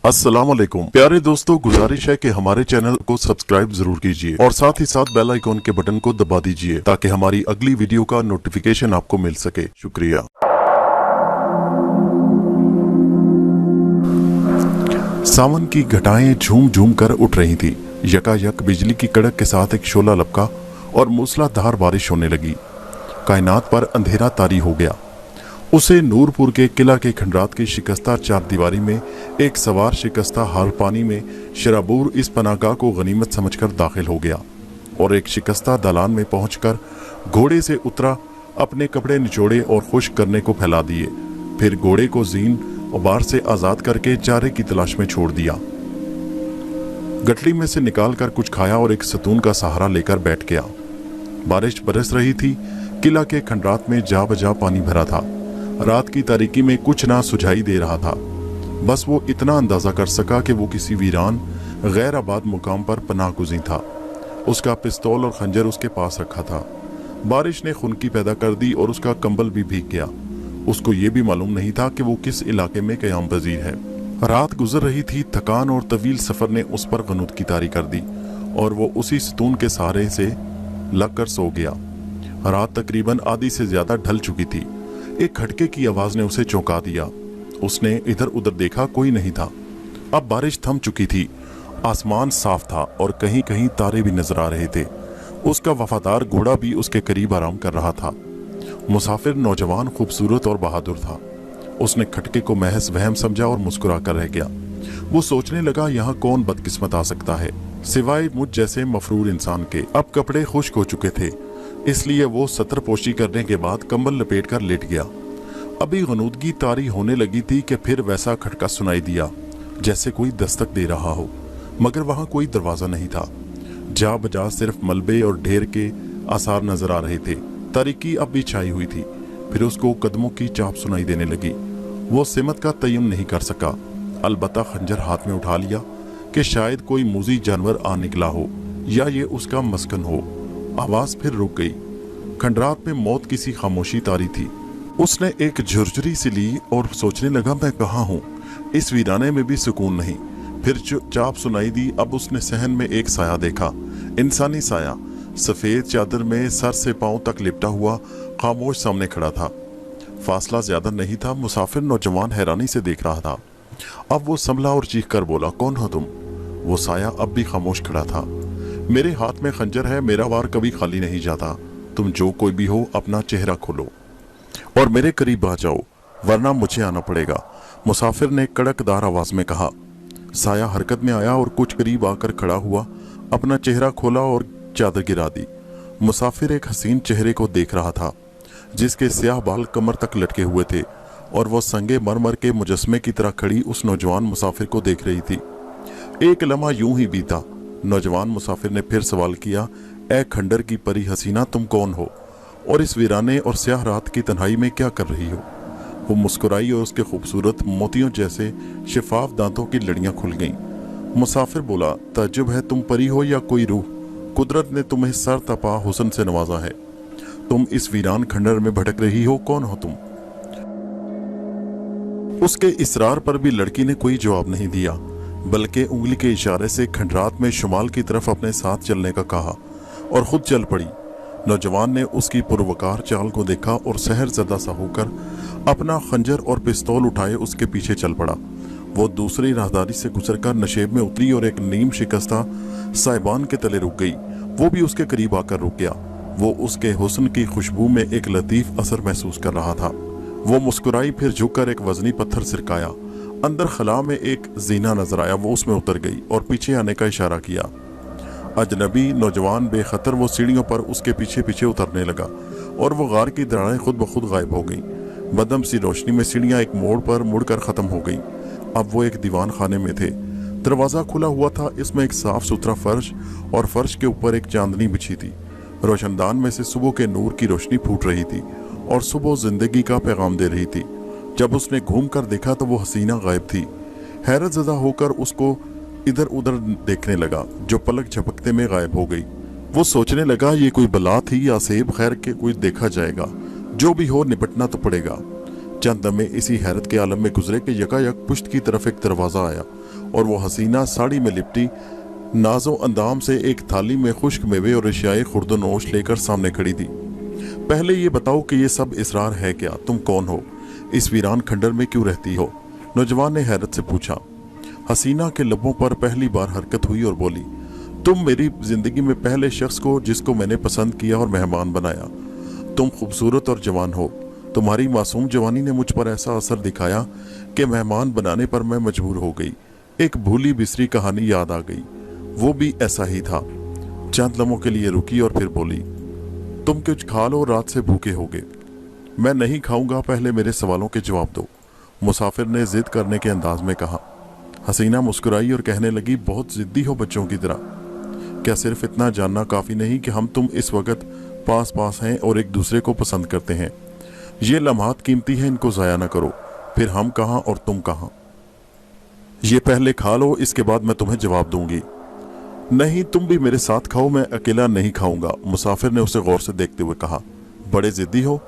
अस्सलाम वालेकुम प्यारे दोस्तों, गुजारिश है कि हमारे चैनल को सब्सक्राइब जरूर कीजिए और साथ ही साथ बेल आइकॉन के बटन को दबा दीजिए ताकि हमारी अगली वीडियो का नोटिफिकेशन आपको मिल सके। शुक्रिया। सावन की घटाएं झूम झूम कर उठ रही थी। यकायक बिजली की कड़क के साथ एक शोला लपका और मूसलाधार बारिश होने लगी। कायनात पर अंधेरा तारी हो गया। उसे नूरपुर के किला के खंडरात की शिकस्ता चारदीवारी में एक सवार शिकस्ता हाल पानी में शराबूर इस पनाहगाह को गनीमत समझकर दाखिल हो गया और एक शिकस्ता दालान में पहुंचकर घोड़े से उतरा, अपने कपड़े निचोड़े और खुश्क करने को फैला दिए। फिर घोड़े को जीन उबार से आजाद करके चारे की तलाश में छोड़ दिया। गठरी में से निकालकर कुछ खाया और एक सतून का सहारा लेकर बैठ गया। बारिश बरस रही थी। किला के खंडरात में जा बजा पानी भरा था। रात की तारीकी में कुछ ना सुझाई दे रहा था। बस वो इतना अंदाजा कर सका कि वो किसी वीरान गैर आबाद मुकाम पर पनाह गुज़ीर था। उसका पिस्तौल और खंजर उसके पास रखा था। बारिश ने खुनकी पैदा कर दी और उसका कंबल भी भीग गया। उसको ये भी मालूम नहीं था कि वो किस इलाके में क़याम पज़ीर है। रात गुजर रही थी। थकान और तवील सफ़र ने उस पर गनुदगी तारी कर दी और वो उसी सतून के सहारे से लग कर सो गया। रात तकरीबन आधी से ज़्यादा ढल चुकी थी। एक खटके की आवाज ने उसे चौंका दिया। उसने इधर उधर देखा, कोई नहीं था। अब बारिश थम चुकी थी। आसमान साफ था और कहीं कहीं तारे भी नजर आ रहे थे। उसका वफादार घोड़ा भी उसके करीब आराम कर रहा था। मुसाफिर नौजवान खूबसूरत और बहादुर था। उसने खटके को महज वहम समझा और मुस्कुरा कर रह गया। वो सोचने लगा, यहाँ कौन बदकिस्मत आ सकता है सिवाय मुझ जैसे मफरूर इंसान के। अब कपड़े खुश्क हो चुके थे, इसलिए वो सतर पोशी करने के बाद कंबल लपेट कर लेट गया। अभी गनूदगी तारी होने लगी थी कि फिर वैसा खटका सुनाई दिया जैसे कोई दस्तक दे रहा हो, मगर वहां कोई दरवाजा नहीं था। जा बजा सिर्फ मलबे और ढेर के आसार नजर आ रहे थे। तारीकी अब भी छाई हुई थी। फिर उसको कदमों की चाप सुनाई देने लगी। वो सिमत का तयन नहीं कर सका। अलबत्ता खंजर हाथ में उठा लिया कि शायद कोई मूजी जानवर आ निकला हो या ये उसका मस्कन हो। आवाज फिर रुक गई। खंडरात में मौत की सी खामोशी तारी थी। उसने एक झुरझुरी सी ली और सोचने लगा, मैं कहाँ हूँ? इस वीराने में भी सुकून नहीं। फिर चाप सुनाई दी। अब उसने सहन में एक साया देखा, इंसानी साया, सफेद चादर में सर से पांव तक लिपटा हुआ, खामोश सामने खड़ा था। फासला ज्यादा नहीं था। मुसाफिर नौजवान हैरानी से देख रहा था। अब वो संभला और चीख कर बोला, कौन हो तुम? वो साया अब भी खामोश खड़ा था। मेरे हाथ में खंजर है, मेरा वार कभी खाली नहीं जाता। तुम जो कोई भी हो, अपना चेहरा खोलो और मेरे करीब आ जाओ, वरना मुझे आना पड़ेगा, मुसाफिर ने कड़कदार आवाज में कहा। साया हरकत में आया और कुछ करीब आकर खड़ा हुआ, अपना चेहरा खोला और चादर गिरा दी। मुसाफिर एक हसीन चेहरे को देख रहा था जिसके स्याह बाल कमर तक लटके हुए थे और वो संगे मरमर के मुजस्मे की तरह खड़ी उस नौजवान मुसाफिर को देख रही थी। एक लम्हा यूं ही बीता। नौजवान मुसाफिर ने फिर सवाल किया, ए खंडर की परी हसीना, तुम कौन हो और इस वीराने और स्याह रात की तन्हाई में क्या कर रही हो? वो मुस्कुराई और उसके खूबसूरत मोतियों जैसे शिफाफ दांतों की लड़ियां खुल गईं। मुसाफिर बोला, ताज्जुब है, तुम परी हो या कोई रूह? कुदरत ने तुम्हें सर तपा हुस्न से नवाजा है। तुम इस वीरान खंडर में भटक रही हो, कौन हो तुम? उसके इसरार पर भी लड़की ने कोई जवाब नहीं दिया, बल्कि उंगली के इशारे से खंडरात में शुमाल की तरफ अपने साथ चलने का कहा और खुद चल पड़ी। नौजवान ने उसकी पुरवकार चाल को देखा और सहर ज़दा सा होकर अपना खंजर और पिस्तौल उठाए उसके पीछे चल पड़ा। वो दूसरी राहदारी से गुजरकर नशेब में उतरी और एक नीम शिकस्ता साइबान के तले रुक गई। वो भी उसके करीब आकर रुक गया। वो उसके हुस्न की खुशबू में एक लतीफ असर महसूस कर रहा था। वो मुस्कुराई, फिर झुककर एक वजनी पत्थर सिरकाया। अंदर खला में एक जीना नजर आया। वो उसमें उतर गई और पीछे आने का इशारा किया। अजनबी नौजवान बेखतर वो सीढ़ियों पर उसके पीछे पीछे उतरने लगा और वो गार की दरारें खुद ब खुद गायब हो गईं। बदम सी रोशनी में सीढ़ियां एक मोड़ पर मुड़कर खत्म हो गईं। अब वो एक दीवान खाने में थे। दरवाजा खुला हुआ था। इसमें एक साफ सुथरा फर्श और फर्श के ऊपर एक चांदनी बिछी थी। रोशनदान में से सुबह के नूर की रोशनी फूट रही थी और सुबह जिंदगी का पैगाम दे रही थी। जब उसने घूम कर देखा तो वो हसीना गायब थी। हैरत ज़दा होकर उसको इधर उधर देखने लगा, जो पलक झपकते में गायब हो गई। वो सोचने लगा, ये कोई बला थी या सेब, खैर के कोई देखा जाएगा, जो भी हो निपटना तो पड़ेगा। चंद दमे इसी हैरत के आलम में गुजरे कि यकायक पुश्त की तरफ एक दरवाजा आया और वो हसीना साड़ी में लिपटी नाजो अंदाम से एक थाली में खुश्क मेवे और एशियाई खुर्दनोश लेकर सामने खड़ी थी। पहले ये बताओ कि ये सब इसरार है क्या? तुम कौन हो? इस वीरान खंडर में क्यों रहती हो? नौजवान ने हैरत से पूछा। हसीना के लबों पर पहली बार हरकत हुई और बोली, तुम मेरी जिंदगी में पहले शख्स को जिसको मैंने पसंद किया और मेहमान बनाया। तुम खूबसूरत और जवान हो। तुम्हारी मासूम जवानी ने मुझ पर ऐसा असर दिखाया कि मेहमान बनाने पर मैं मजबूर हो गई। एक भूली बिसरी कहानी याद आ गई, वो भी ऐसा ही था। चंद लम्हों के लिए रुकी और फिर बोली, तुम कुछ खा लो, रात से भूखे होगे। मैं नहीं खाऊंगा, पहले मेरे सवालों के जवाब दो, मुसाफिर ने जिद करने के अंदाज में कहा। हसीना मुस्कुराई और कहने लगी, बहुत जिद्दी हो बच्चों की तरह। क्या सिर्फ इतना जानना काफी नहीं कि हम तुम इस वक्त पास पास हैं और एक दूसरे को पसंद करते हैं? ये लम्हात कीमती हैं, इनको ज़ाया न करो। फिर हम कहाँ और तुम कहाँ? ये पहले खा लो, इसके बाद मैं तुम्हें जवाब दूंगी। नहीं, तुम भी मेरे साथ खाओ, मैं अकेला नहीं खाऊंगा, मुसाफिर ने उसे गौर से देखते हुए कहा। बड़े जिद्दी हो?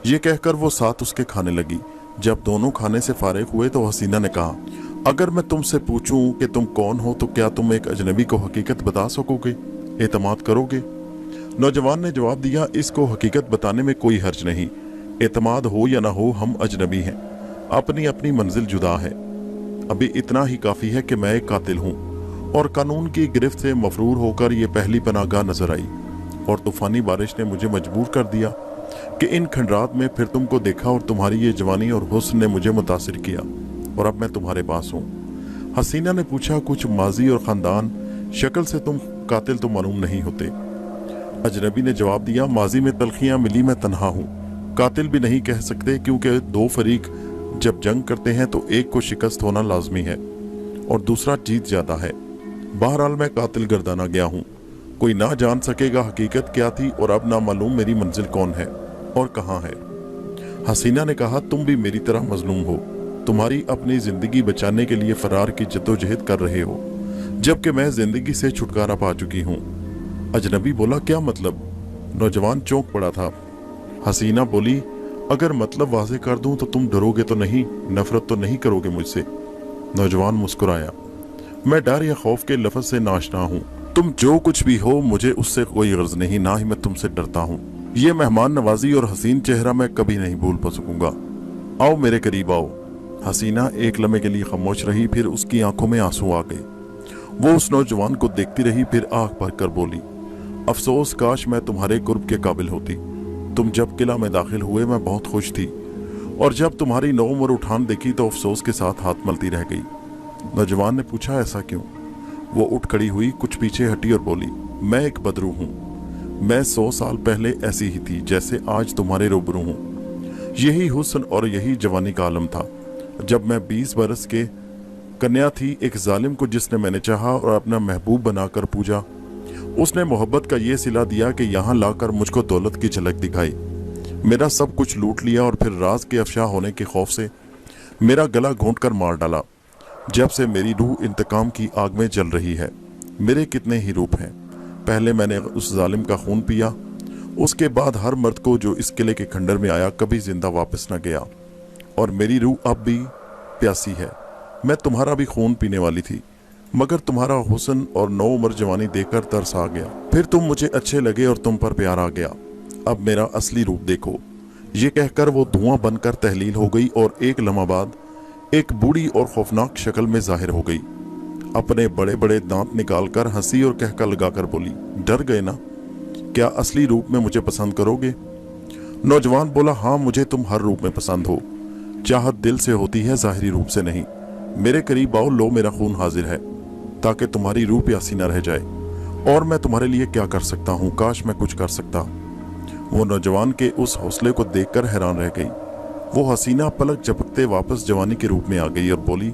ये कहकर वो साथ उसके खाने लगी। जब दोनों खाने से फारिग हुए तो हसीना ने कहा, अगर मैं तुमसे पूछूं कि तुम कौन हो तो क्या तुम एक अजनबी को हकीकत बता सकोगे? एतमाद करोगे? नौजवान ने जवाब दिया, इसको हकीकत बताने में कोई हर्ज नहीं। एतमाद हो या ना हो, हम अजनबी हैं, अपनी अपनी मंजिल जुदा है। अभी इतना ही काफ़ी है कि मैं एक कातिल हूँ और कानून की गिरफ्त से मफरूर होकर ये पहली पनाहगाह नजर आई और तूफानी बारिश ने मुझे मजबूर कर दिया कि इन खंडरात में फिर तुमको देखा और तुम्हारी ये जवानी और हुस्न ने मुझे मुतासिर किया और अब मैं तुम्हारे पास हूँ। हसीना ने पूछा, कुछ माजी और ख़ानदान, शक्ल से तुम कातिल तो मालूम नहीं होते। अजनबी ने जवाब दिया, माजी में तलखियाँ मिली, मैं तन्हा हूँ, कातिल भी नहीं कह सकते, क्योंकि दो फरीक जब जंग करते हैं तो एक को शिकस्त होना लाजमी है और दूसरा जीत जाता है। बहरहाल मैं कातिल गर्दाना गया हूँ, कोई ना जान सकेगा हकीकत क्या थी और अब ना मालूम मेरी मंजिल कौन है और कहाँ है। हसीना ने कहा, तुम भी मेरी तरह मजलूम हो, तुम्हारी अपनी जिंदगी बचाने के लिए फरार की जद्दोजहद कर रहे हो, जबकि मैं जिंदगी से छुटकारा पा चुकी हूँ। अजनबी बोला, क्या मतलब? नौजवान चौंक पड़ा था। हसीना बोली, अगर मतलब वाज़ेह कर दूं तो तुम डरोगे तो नहीं, नफरत तो नहीं करोगे मुझसे? नौजवान मुस्कुराया, मैं डर या खौफ के लफ्ज़ से नाशना हूँ। तुम जो कुछ भी हो, मुझे उससे कोई गर्ज नहीं, ना ही मैं तुमसे डरता हूँ। ये मेहमान नवाजी और हसीन चेहरा मैं कभी नहीं भूल सकूंगा। आओ मेरे करीब आओ। हसीना एक लम्हे के लिए खामोश रही, फिर उसकी आंखों में आंसू आ गए। वो उस नौजवान को देखती रही, फिर आंख भर कर बोली, अफसोस, काश मैं तुम्हारे कुर्ब के काबिल होती। तुम जब किला में दाखिल हुए मैं बहुत खुश थी और जब तुम्हारी नौ उम्र उठान देखी तो अफसोस के साथ हाथ मलती रह गई। नौजवान ने पूछा, ऐसा क्यों? वो उठ खड़ी हुई, कुछ पीछे हटी और बोली, मैं एक बदरू हूँ। मैं 100 साल पहले ऐसी ही थी जैसे आज तुम्हारे रूबरू हूँ। यही हुस्न और यही जवानी का आलम था जब मैं 20 बरस के कन्या थी। एक जालिम को जिसने मैंने चाहा और अपना महबूब बनाकर पूजा, उसने मोहब्बत का ये सिला दिया कि यहाँ लाकर मुझको दौलत की झलक दिखाई, मेरा सब कुछ लूट लिया और फिर राज के अफशा होने के खौफ से मेरा गला घोंट कर मार डाला। जब से मेरी रूह इंतकाम की आग में जल रही है। मेरे कितने ही रूप हैं। पहले मैंने उस जालिम का खून पिया, उसके बाद हर मर्द को जो इस किले के खंडर में आया कभी जिंदा वापस न गया, और मेरी रूह अब भी प्यासी है। मैं तुम्हारा भी खून पीने वाली थी, मगर तुम्हारा हुस्न और नौ उम्र जवानी देखकर तरस आ गया। फिर तुम मुझे अच्छे लगे और तुम पर प्यार आ गया। अब मेरा असली रूप देखो। ये कहकर वो धुआं बनकर तहलील हो गई और एक लम्हा बाद एक बूढ़ी और खौफनाक शक्ल में जाहिर हो गई। अपने बड़े बड़े दांत निकालकर हंसी और कहका लगाकर बोली, डर गए ना? क्या असली रूप में मुझे पसंद करोगे? नौजवान बोला, हाँ, मुझे तुम हर रूप में पसंद हो। चाहत दिल से होती है, जाहिरी रूप से नहीं। मेरे करीब आओ, लो मेरा खून हाजिर है ताकि तुम्हारी रूह प्यासी न रह जाए। और मैं तुम्हारे लिए क्या कर सकता हूँ? काश मैं कुछ कर सकता। वो नौजवान के उस हौसले को देखकर हैरान रह गई। वो हसीना पलक झपकते वापस जवानी के रूप में आ गई और बोली,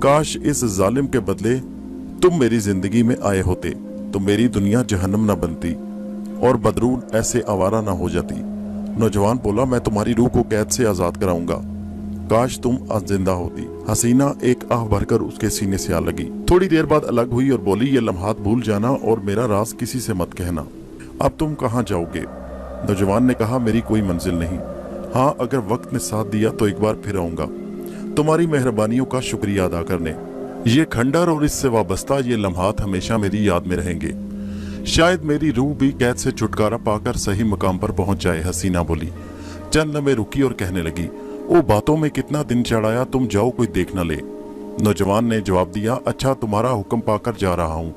काश इस जालिम के बदले तुम मेरी जिंदगी में आए होते तो मेरी दुनिया जहन्नम न बनती और बदरून ऐसे आवारा न हो जाती। नौजवान बोला, मैं तुम्हारी रूह को कैद से आजाद कराऊंगा, काश तुम आज जिंदा होती। हसीना एक आह भरकर उसके सीने से आ लगी। थोड़ी देर बाद अलग हुई और बोली, ये लम्हात भूल जाना और मेरा राज किसी से मत कहना। अब तुम कहाँ जाओगे? नौजवान ने कहा, मेरी कोई मंजिल नहीं। हाँ, अगर वक्त ने साथ दिया तो एक बार फिर आऊंगा तुम्हारी मेहरबानियों का शुक्रिया अदा करने। ये खंडर और इससे वाबस्ता ये लम्हात हमेशा मेरी याद में रहेंगे। शायद मेरी रूह भी कैद से छुटकारा पाकर सही मुकाम पर पहुंच जाए। हसीना बोली। चंद लम्हे रुकी और कहने लगी, ओ बातों में कितना दिन चढ़ाया, तुम जाओ कोई देख न ले। नौजवान ने जवाब दिया, अच्छा तुम्हारा हुक्म पाकर जा रहा हूँ,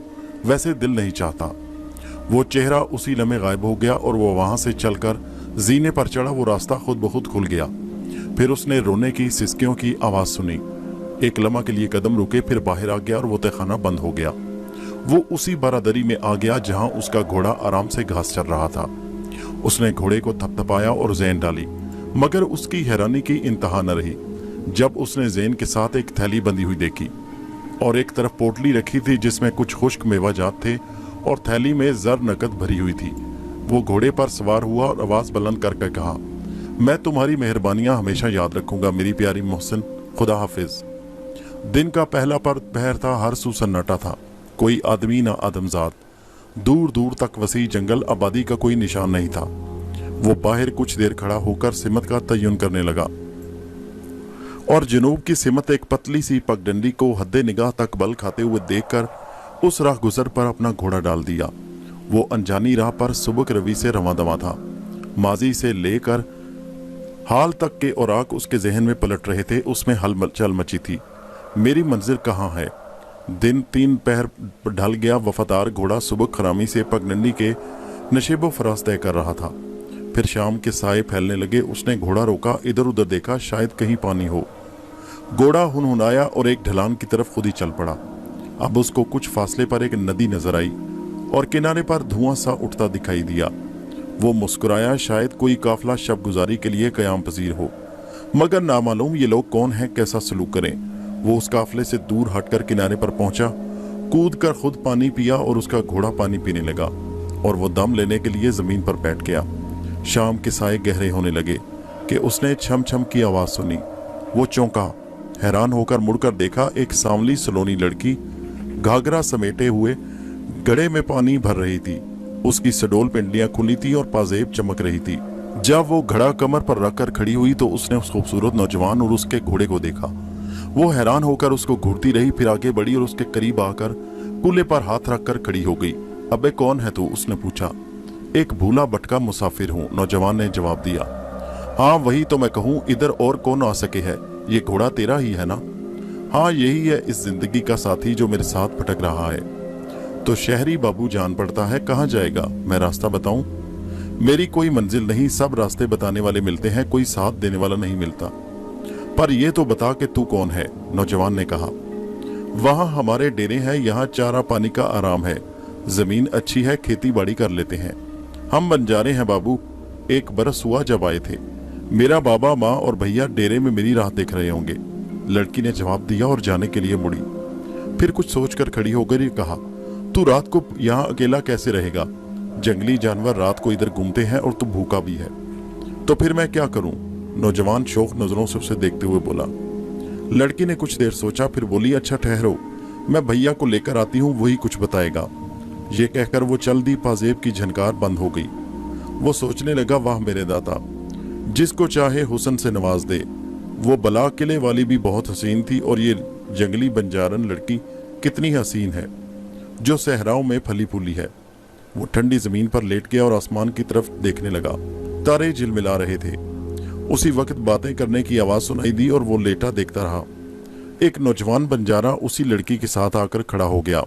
वैसे दिल नहीं चाहता। वो चेहरा उसी लम्हे गायब हो गया और वो वहां से चलकर जीने पर चढ़ा। वो रास्ता खुद ब खुद खुल गया। फिर उसने रोने की सिसकियों की आवाज सुनी। एक लम्हा के लिए कदम रुके, फिर बाहर आ गया और वो तहखाना बंद हो गया। वो उसी बारादरी में आ गया जहां उसका घोड़ा आराम से घास चर रहा था। उसने घोड़े को थपथपाया और ज़ैन डाली, मगर उसकी हैरानी की इंतहा न रही जब उसने ज़ैन के साथ एक थैली बंधी हुई देखी और एक तरफ पोटली रखी थी जिसमें कुछ खुश्क मेवाजात थे और थैली में ज़र नकद भरी हुई थी। वो घोड़े पर सवार हुआ और आवाज बुलंद करके कहा, मैं तुम्हारी मेहरबानियां हमेशा याद रखूंगा मेरी प्यारी मोहसिन, खुदा हाफिज। दिन का पहला पहर था। हर सू सन्नाटा था, कोई आदमी ना आदमजाद। दूर दूर तक वसी जंगल, आबादी का कोई निशान नहीं था। वो बाहर कुछ देर खड़ा होकर सिमत का तयन करने लगा और जनूब की सिमत एक पतली सी पगडंडी को हद्दे निगाह तक बल खाते हुए देखकर उस राह गुजर पर अपना घोड़ा डाल दिया। वो अनजानी राह पर सुबक रवि से रवां दवा था। माजी से लेकर हाल तक के औराक उसके जहन में पलट रहे थे। उसमें हलचल मची थी। मेरी मंजिल कहाँ है? दिन 3 पहर ढल गया। वफादार घोड़ा सुबह खरामी से पगडंडी के नशेबो फराज तय कर रहा था। फिर शाम के साए फैलने लगे। उसने घोड़ा रोका, इधर उधर देखा, शायद कहीं पानी हो। घोड़ा हुनहुनाया और एक ढलान की तरफ खुद ही चल पड़ा। अब उसको कुछ फासले पर एक नदी नजर आई और किनारे पर धुआं सा उठता दिखाई दिया। वो मुस्कुराया, शायद कोई काफिला शब गुजारी के लिए कयाम पजीर हो, मगर नामालूम ये लोग कौन हैं, कैसा सलूक करें। वो उस काफिले से दूर हटकर किनारे पर पहुंचा, कूद कर खुद पानी पिया और उसका घोड़ा पानी पीने लगा और वो दम लेने के लिए जमीन पर बैठ गया। शाम के साए गहरे होने लगे कि उसने छम छम की आवाज सुनी। वो चौंका, हैरान होकर मुड़कर देखा, एक सांवली सलोनी लड़की घाघरा समेटे हुए गड़े में पानी भर रही थी। उसकी सडोल पिंडलियां खुली थी और पाजेब चमक रही थी। जब वो घड़ा कमर पर रखकर खड़ी हुई तो उसने उस खूबसूरत नौजवान और उसके घोड़े को देखा। वो हैरान होकर उसको घूरती रही, फिर आगे बढ़ी और उसके करीब आकर कूल्हे पर हाथ रखकर खड़ी हो गई। अबे कौन है तू? उसने पूछा। एक भूला भटका मुसाफिर हूँ, नौजवान ने जवाब दिया। हाँ वही तो मैं कहूँ, इधर और कौन आ सके है? ये घोड़ा तेरा ही है ना? हाँ यही है इस जिंदगी का साथी जो मेरे साथ भटक रहा है। तो शहरी बाबू जान पड़ता है, कहाँ जाएगा? मैं रास्ता बताऊं? मेरी कोई मंजिल नहीं, सब रास्ते बताने वाले मिलते हैं, कोई साथ देने वाला नहीं मिलता। पर ये तो बता कि तू कौन है? नौजवान ने कहा। वहां हमारे डेरे हैं, यहाँ चारा पानी का आराम है, जमीन अच्छी है, खेती बाड़ी कर लेते हैं। हम बंजारे हैं बाबू, 1 बरस हुआ जब आए थे। मेरा बाबा, माँ और भैया डेरे में मेरी राह देख रहे होंगे। लड़की ने जवाब दिया और जाने के लिए मुड़ी। फिर कुछ सोचकर खड़ी होकर ये कहा, तू रात को यहाँ अकेला कैसे रहेगा? जंगली जानवर रात को इधर घूमते हैं और तू भूखा भी है। तो फिर मैं क्या करूं? नौजवान शौक नजरों से उसे देखते हुए बोला। लड़की ने कुछ देर सोचा, फिर बोली, अच्छा ठहरो, मैं भैया को लेकर आती हूँ, वही कुछ बताएगा। ये कहकर वो चल दी। पाजेब की झनकार बंद हो गई। वो सोचने लगा, वाह मेरे दाता, जिसको चाहे हुस्न से नवाज दे। वो बला किले वाली भी बहुत हसीन थी और ये जंगली बंजारन लड़की कितनी हसीन है जो सहराओं में फली फूली है। वो ठंडी जमीन पर लेट गया और आसमान की तरफ देखने लगा। तारे झिलमिला रहे थे। उसी वक्त बातें करने की आवाज सुनाई दी और वो लेटा देखता रहा। एक नौजवान बंजारा उसी लड़की के साथ आकर खड़ा हो गया।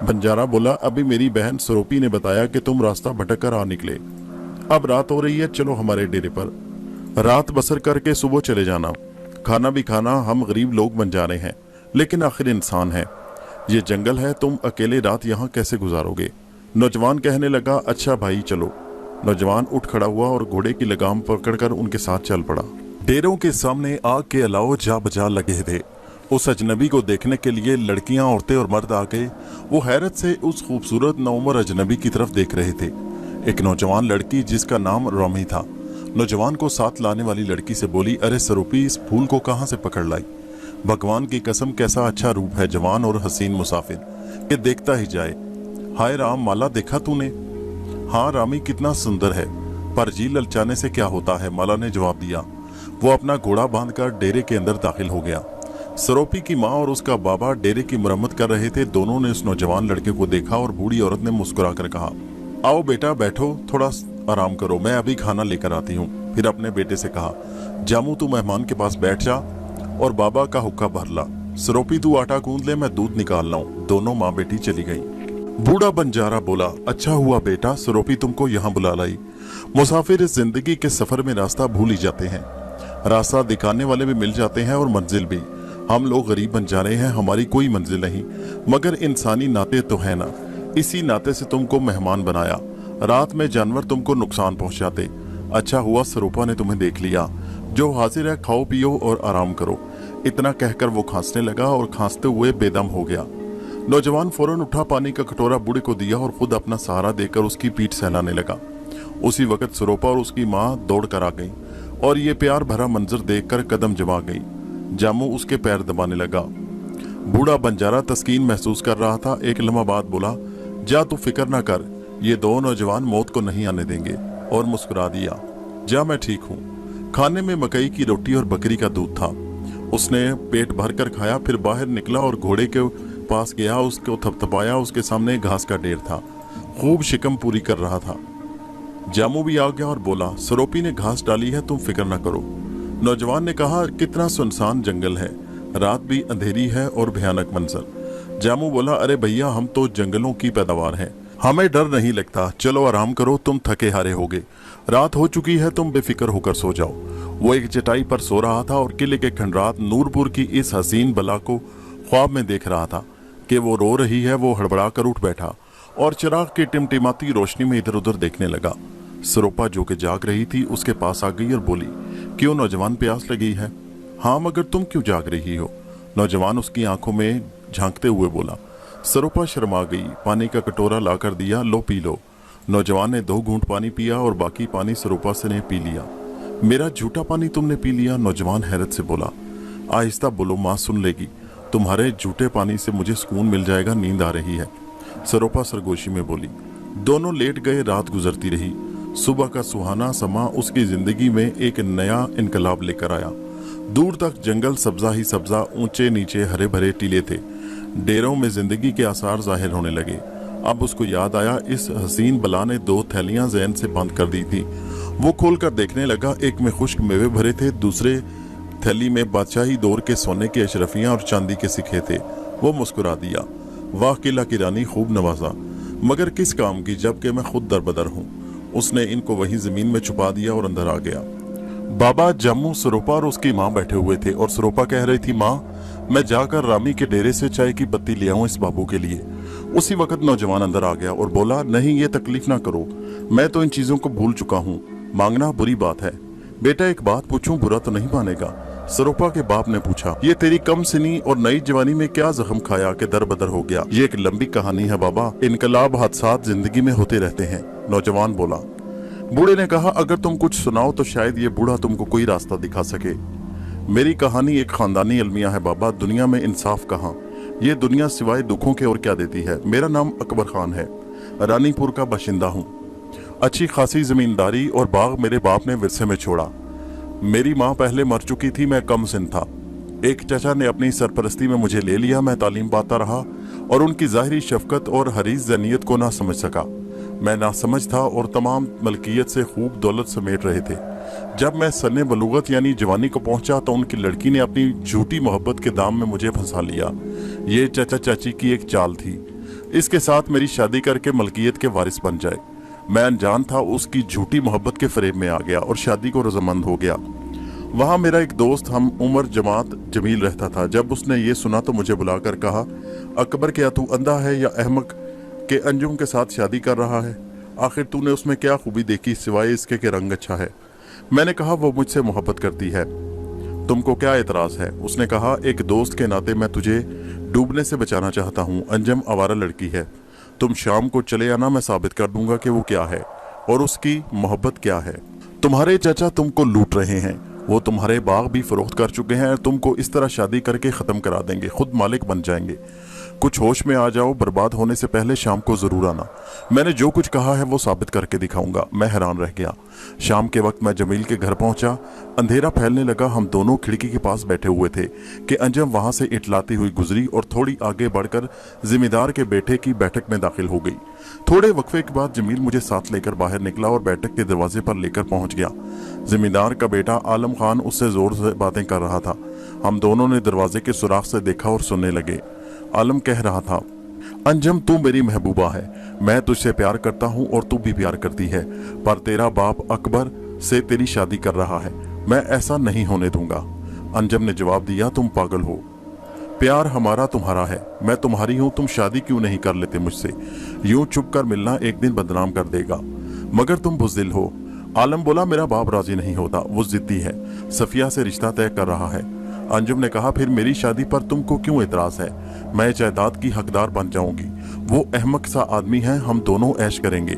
बंजारा बोला, अभी मेरी बहन सरोपी ने बताया कि तुम रास्ता भटक कर आ निकले। अब रात हो रही है, चलो हमारे डेरे पर, रात बसर करके सुबह चले जाना। खाना भी खाना, हम गरीब लोग बंजारे हैं लेकिन आखिर इंसान है। ये जंगल है, तुम अकेले रात यहाँ कैसे गुजारोगे? नौजवान कहने लगा, अच्छा भाई चलो। नौजवान उठ खड़ा हुआ और घोड़े की लगाम पकड़कर उनके साथ चल पड़ा। डेरों के सामने आग के अलाव जा बजा लगे थे। उस अजनबी को देखने के लिए लड़कियां, औरतें और मर्द आके वो हैरत से उस खूबसूरत नौमर अजनबी की तरफ देख रहे थे। एक नौजवान लड़की जिसका नाम रोमी था, नौजवान को साथ लाने वाली लड़की से बोली, अरे सरूपी, इस फूल को कहाँ से पकड़ लाई? भगवान की कसम कैसा अच्छा रूप है जवान और हसीन मुसाफिर कि देखता ही जाए। हाय राम, माला देखा तूने? हाँ रामी, कितना सुंदर है, पर जी ललचाने से क्या होता है? माला ने जवाब दिया। वो अपना घोड़ा बांधकर डेरे के अंदर दाखिल हो गया। सरोपी की माँ और उसका बाबा डेरे की मरम्मत कर रहे थे। दोनों ने उस नौजवान लड़के को देखा और बूढ़ी औरत ने मुस्कुराकर कहा, आओ बेटा बैठो, थोड़ा आराम करो, मैं अभी खाना लेकर आती हूँ। फिर अपने बेटे से कहा, जामू तू मेहमान के पास बैठ जा और बाबा का हुक्का भर ला। सरोपी तू आटा गूंद ले, मैं दूध निकाल लाऊं। दोनों माँ बेटी चली गई। बूढ़ा बंजारा बोला, अच्छा हुआ बेटा सरोपी तुमको यहाँ बुला लाई। मुसाफिर इस जिंदगी के सफर में रास्ता भूल ही जाते हैं। रास्ता दिखाने वाले भी मिल जाते हैं और मंजिल भी। हम लोग गरीब बन जा रहे हैं, हमारी कोई मंजिल नहीं, मगर इंसानी नाते तो है ना। इसी नाते से तुमको मेहमान बनाया। रात में जानवर तुमको नुकसान पहुंचाते। अच्छा हुआ सरोपा ने तुम्हें देख लिया। जो हाजिर है खाओ पियो और आराम करो। इतना कहकर वो खांसने लगा और खांसते हुए बेदम हो गया। नौजवान फौरन उठा, पानी का कटोरा बूढ़े को दिया और खुद अपना सहारा देकर उसकी पीठ सहलाने लगा। उसी वक्त सरोपा और उसकी माँ दौड़ कर आ गई और ये प्यार भरा मंजर देखकर कदम जमा गई। जामू उसके पैर दबाने लगा। बूढ़ा बंजारा तस्कीन महसूस कर रहा था। एक लम्हा बाद बोला, जा तू फिक्र ना कर, ये दो नौजवान मौत को नहीं आने देंगे, और मुस्कुरा दिया। जा मैं ठीक हूँ। खाने में मकई की रोटी और बकरी का दूध था। उसने पेट भर कर खाया, फिर बाहर निकला और घोड़े के पास गया, उसको थपथपाया। उसके सामने घास का ढेर था, खूब शिकम पूरी कर रहा था। जामू भी आ गया और बोला, सरोपी ने घास डाली है, तुम फिक्र न करो। नौजवान ने कहा, कितना सुनसान जंगल है, रात भी अंधेरी है और भयानक मंजर। जामू बोला, अरे भैया हम तो जंगलों की पैदावार हैं, हमें डर नहीं लगता, चलो आराम करो, तुम थके हारे होगे, रात हो चुकी है, तुम बेफिक्र होकर सो जाओ। वो एक चटाई पर सो रहा था और किले के खंडरात नूरपुर की इस हसीन बला को ख्वाब में देख रहा था कि वो रो रही है। वो हड़बड़ा कर उठ बैठा और चिराग की टिमटिमाती रोशनी में इधर उधर देखने लगा। सरोपा जो कि जाग रही थी उसके पास आ गई और बोली, क्यों नौजवान, प्यास लगी है? हाँ, मगर तुम क्यों जाग रही हो? नौजवान उसकी आंखों में झांकते हुए बोला। सरोपा शर्मा गई, पानी का कटोरा लाकर दिया, लो पी लो। नौजवान ने 2 घूंट पानी पिया और बाकी पानी सरोपा से ने पी लिया। मेरा झूठा पानी तुमने पी लिया? नौजवान हैरत से बोला। आहिस्ता बोलो, माँ सुन लेगी। तुम्हारे झूठे पानी से मुझे सुकून मिल जाएगा, नींद आ रही है। सरोपा सरगोशी में बोली। दोनों लेट गए। रात गुजरती रही। सुबह का सुहाना समा उसकी जिंदगी में एक नया इनकलाब लेकर आया। दूर तक जंगल सब्जा ही सब्जा, ऊंचे नीचे हरे भरे टीले थे। डेरों में जिंदगी के आसार जाहिर होने लगे। अब उसको याद आया, इस हसीन बला ने 2 थैलियां जैन से बंद कर दी थी। वो खोलकर देखने लगा। एक में खुश्क मेवे भरे थे, दूसरे थैली में बादशाही दौर के सोने के अशरफियां और चांदी के सिक्के थे। वो मुस्कुरा दिया। वाह किला की रानी, खूब नवाजा, मगर किस काम की, जबकि मैं खुद दरबदर हूँ। उसने इनको वहीं जमीन में छुपा दिया और अंदर आ गया। बाबा, जामू, सरोपा और उसकी माँ बैठे हुए थे और सरोपा कह रही थी, माँ मैं जाकर रामी के डेरे से चाय की पत्ती ले आऊं इस बाबू के लिए। उसी वक्त नौजवान अंदर आ गया और बोला, नहीं ये तकलीफ ना करो, मैं तो इन चीजों को भूल चुका हूँ, मांगना बुरी बात है। बेटा एक बात पूछूं, बुरा तो नहीं मानेगा? सरोपा के बाप ने पूछा। ये तेरी कम सिनी और नई जवानी में क्या जख्म खाया कि दर बदर हो गया? ये एक लंबी कहानी है बाबा, इनकलाब हादसात जिंदगी में होते रहते हैं। नौजवान बोला। बूढ़े ने कहा, अगर तुम कुछ सुनाओ तो शायद ये बूढ़ा तुमको कोई रास्ता दिखा सके। मेरी कहानी एक खानदानी अलमिया है बाबा, दुनिया में इंसाफ कहाँ। ये दुनिया सिवाय दुखों के और क्या देती है। मेरा नाम अकबर खान है, रानीपुर का बाशिंदा हूँ। अच्छी खासी जमींदारी और बाग मेरे बाप ने विरसे में छोड़ा। मेरी माँ पहले मर चुकी थी, मैं कम सिन था। एक चाचा ने अपनी सरपरस्ती में मुझे ले लिया। मैं तालीम पाता रहा और उनकी ज़ाहिरी शफकत और हरीस जनीयत को ना समझ सका। मैं ना समझ था और तमाम मलकियत से खूब दौलत समेट रहे थे। जब मैं सन्ने बलूगत यानी जवानी को पहुंचा तो उनकी लड़की ने अपनी झूठी मोहब्बत के दाम में मुझे फंसा लिया। ये चाचा चाची की एक चाल थी, इसके साथ मेरी शादी करके मलकियत के वारिस बन जाए। मैं अनजान था, उसकी झूठी मोहब्बत के फरेब में आ गया और शादी को रजामंद हो गया। वहाँ मेरा एक दोस्त हम उमर जमात जमील रहता था। जब उसने ये सुना तो मुझे बुलाकर कहा, अकबर क्या तू अंधा है या अहमक के अंजुम के साथ शादी कर रहा है? आखिर तूने उसमें क्या खूबी देखी सिवाय इसके कि रंग अच्छा है? मैंने कहा, वो मुझसे मोहब्बत करती है, तुमको क्या एतराज है? उसने कहा, एक दोस्त के नाते मैं तुझे डूबने से बचाना चाहता हूँ। अंजम आवारा लड़की है, तुम शाम को चले आना, मैं साबित कर दूंगा कि वो क्या है और उसकी मोहब्बत क्या है। तुम्हारे चाचा तुमको लूट रहे हैं, वो तुम्हारे बाग भी फरोख्त कर चुके हैं। तुमको इस तरह शादी करके ख़त्म करा देंगे, खुद मालिक बन जाएंगे। कुछ होश में आ जाओ, बर्बाद होने से पहले शाम को जरूर आना। मैंने जो कुछ कहा है वो साबित करके दिखाऊंगा। मैं हैरान रह गया। शाम के वक्त मैं जमील के घर पहुंचा। अंधेरा फैलने लगा। हम दोनों खिड़की के पास बैठे हुए थे कि अंजम वहां से इटलाती हुई गुजरी और थोड़ी आगे बढ़कर जिम्मेदार के बेटे की बैठक में दाखिल हो गई। थोड़े वक्फे के बाद जमील मुझे साथ लेकर बाहर निकला और बैठक के दरवाजे पर लेकर पहुंच गया। जिम्मेदार का बेटा आलम खान उससे जोर से बातें कर रहा था। हम दोनों ने दरवाजे के सुराख से देखा और सुनने लगे। आलम कह रहा था, अंजम तू मेरी महबूबा है, मैं तुझसे प्यार करता हूँ और तू भी प्यार करती है, पर तेरा बाप अकबर से तेरी शादी कर रहा है, मैं ऐसा नहीं होने दूंगा। अंजम ने जवाब दिया, तुम पागल हो, प्यार हमारा तुम्हारा है, मैं तुम्हारी हूँ, तुम शादी क्यों नहीं कर लेते मुझसे? यूं चुप कर मिलना एक दिन बदनाम कर देगा, मगर तुम बुज़दिल हो। आलम बोला, मेरा बाप राजी नहीं होता, वो जिद्दी है, सफिया से रिश्ता तय कर रहा है। अंजुम ने कहा, फिर मेरी शादी पर तुमको क्यों एतराज है? मैं जायदाद की हकदार बन जाऊंगी, वो अहमक सा आदमी है, हम दोनों ऐश करेंगे।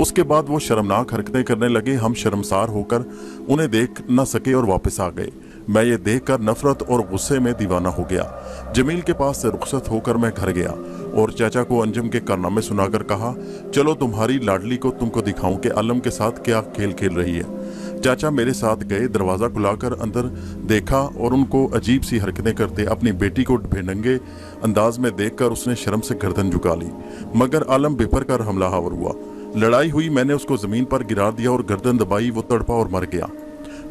उसके बाद वो शर्मनाक हरकतें करने लगे। हम शर्मसार होकर उन्हें देख न सके और वापस आ गए। मैं ये देखकर नफरत और गुस्से में दीवाना हो गया। जमील के पास से रुखसत होकर मैं घर गया और चाचा को अंजुम के कारनामे सुनाकर कहा, चलो तुम्हारी लाडली को तुमको दिखाऊं कि आलम के साथ क्या खेल खेल रही है। चाचा मेरे साथ गए। दरवाजा खुलाकर अंदर देखा और उनको अजीब सी हरकतें करते अपनी बेटी को बेढंगे अंदाज में देखकर उसने शर्म से गर्दन झुका ली, मगर आलम बेपर कर हमलावर हुआ। लड़ाई हुई, मैंने उसको जमीन पर गिरा दिया और गर्दन दबाई, वो तड़पा और मर गया।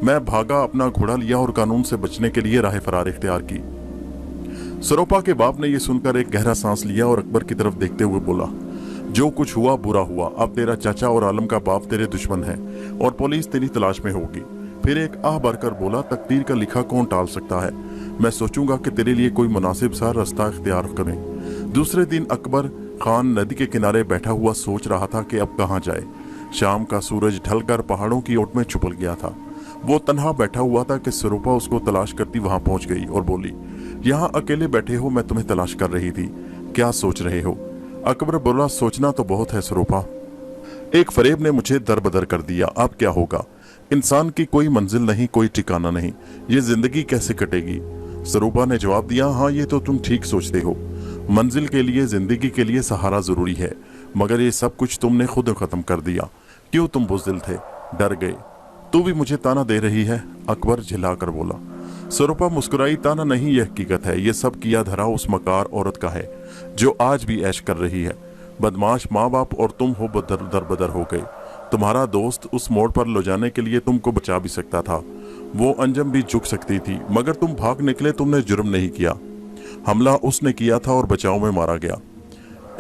मैं भागा, अपना घोड़ा लिया और कानून से बचने के लिए राह फरार इख्तियार की। सरोपा के बाप ने यह सुनकर एक गहरा सांस लिया और अकबर की तरफ देखते हुए बोला, जो कुछ हुआ बुरा हुआ, अब तेरा चाचा और आलम का बाप तेरे दुश्मन है और पुलिस तेरी तलाश में होगी। फिर एक आह भरकर बोला, तकदीर का लिखा कौन टाल सकता है, मैं सोचूंगा कि तेरे लिए कोई मुनासिब सा रास्ता इख्तियार करें। दूसरे दिन अकबर खान नदी के किनारे बैठा हुआ सोच रहा था कि अब कहाँ जाए। शाम का सूरज ढलकर पहाड़ों की ओट में छुपल गया था। वो तन्हा बैठा हुआ था कि सरूपा उसको तलाश करती वहां पहुंच गई और बोली, यहाँ अकेले बैठे हो, मैं तुम्हें तलाश कर रही थी, क्या सोच रहे हो? अकबर बोला, सोचना तो बहुत है सरूपा, एक फरेब ने मुझे दरबदर कर दिया, अब क्या होगा? इंसान की कोई मंजिल नहीं, कोई ठिकाना नहीं, ये जिंदगी कैसे कटेगी? सरूपा ने जवाब दिया, हाँ ये तो तुम ठीक सोचते हो, मंजिल के लिए, जिंदगी के लिए सहारा जरूरी है, मगर ये सब कुछ तुमने खुद खत्म कर दिया। क्यों? तुम बुज़दिल थे, डर गए। तू भी मुझे ताना दे रही है? अकबर झिला कर बोला। सरूपा मुस्कुराई, ताना नहीं, यह हकीकत है, ये सब किया धरा उस मकार औरत का है जो आज भी ऐश कर रही है। बदमाश माँ बाप और तुम हो दरबदर हो गए। तुम्हारा दोस्त उस मोड़ पर ले जाने के लिए तुमको बचा भी सकता था, वो अंजम भी झुक सकती थी, मगर तुम भाग निकले, तुमने जुर्म नहीं किया, हमला उसने किया था और बचाव में मारा गया।